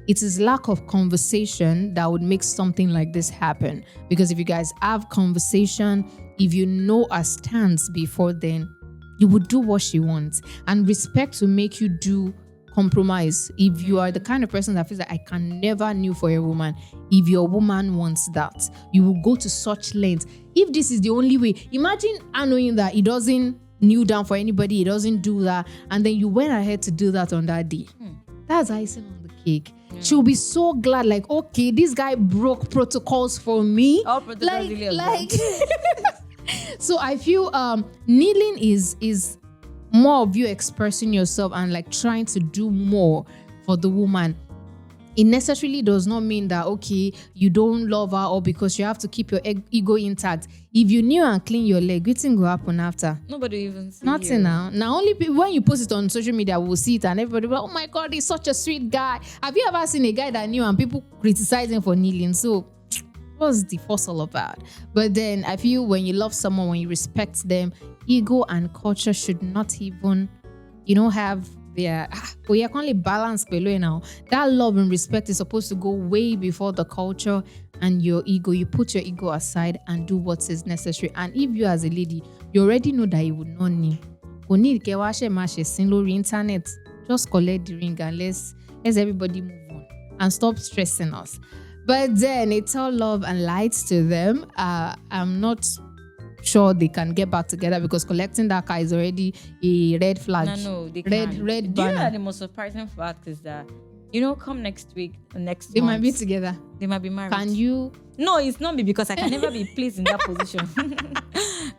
It is lack of conversation that would make something like this happen. Because if you guys have conversation, if you know her stance before then, you would do what she wants, and respect will make you do compromise. If you are the kind of person that feels like I can never kneel for a woman, if your woman wants that, you will go to such lengths. If this is the only way, imagine knowing that he doesn't kneel down for anybody, he doesn't do that, and then you went ahead to do that on that day. That's icing on the cake. She'll be so glad, like, okay, this guy broke protocols for me. All protocols really like so I feel kneeling is more of you expressing yourself and like trying to do more for the woman. It necessarily does not mean that, okay, you don't love her or because you have to keep your ego intact. If you kneel and clean your leg, what thing will happen after? Nobody even see Nothing you. Now only people, when you post it on social media, will see it and everybody will be like, oh my God, he's such a sweet guy. Have you ever seen a guy that knew and people criticizing for kneeling? So what's the fuss all about? But then I feel when you love someone, when you respect them, ego and culture should not even, have their we are only balance below now. That love and respect is supposed to go way before the culture and your ego. You put your ego aside and do what is necessary. And if you as a lady, you already know that you would not need. Internet. Just collect the ring and let's everybody move on and stop stressing us. But then it's all love and light to them. I'm not sure they can get back together because collecting that car is already a red flag. No, they red can't. red Do you know banner. that the most surprising fact is that, come next week, next They month, might be together. They might be married. Can you? No, it's not me because I can never be placed in that position.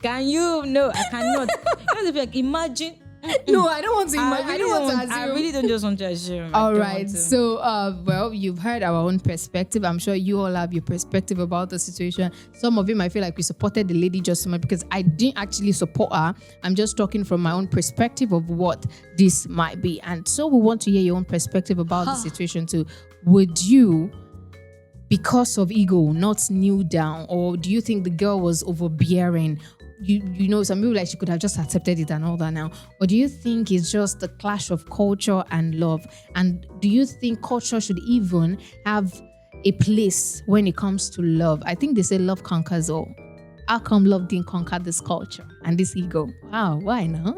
Can you? No, I cannot. Like, imagine. No, I don't want to. I don't want to assume. I really don't just want to assume. All right. So, well, you've heard our own perspective. I'm sure you all have your perspective about the situation. Some of you might feel like we supported the lady just so much because I didn't actually support her. I'm just talking from my own perspective of what this might be. And so we want to hear your own perspective about the situation too. Would you, because of ego, not kneel down? Or do you think the girl was overbearing? Some people like she could have just accepted it and all that now. Or do you think it's just the clash of culture and love? And do you think culture should even have a place when it comes to love? I think they say love conquers all. How come love didn't conquer this culture and this ego? Wow, why now?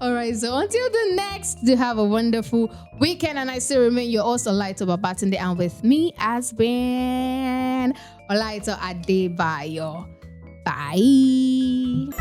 All right, so until the next, do have a wonderful weekend. And I still remain your host, Olaito Babatunde, and with me has been Olaito Adebayo. Bye.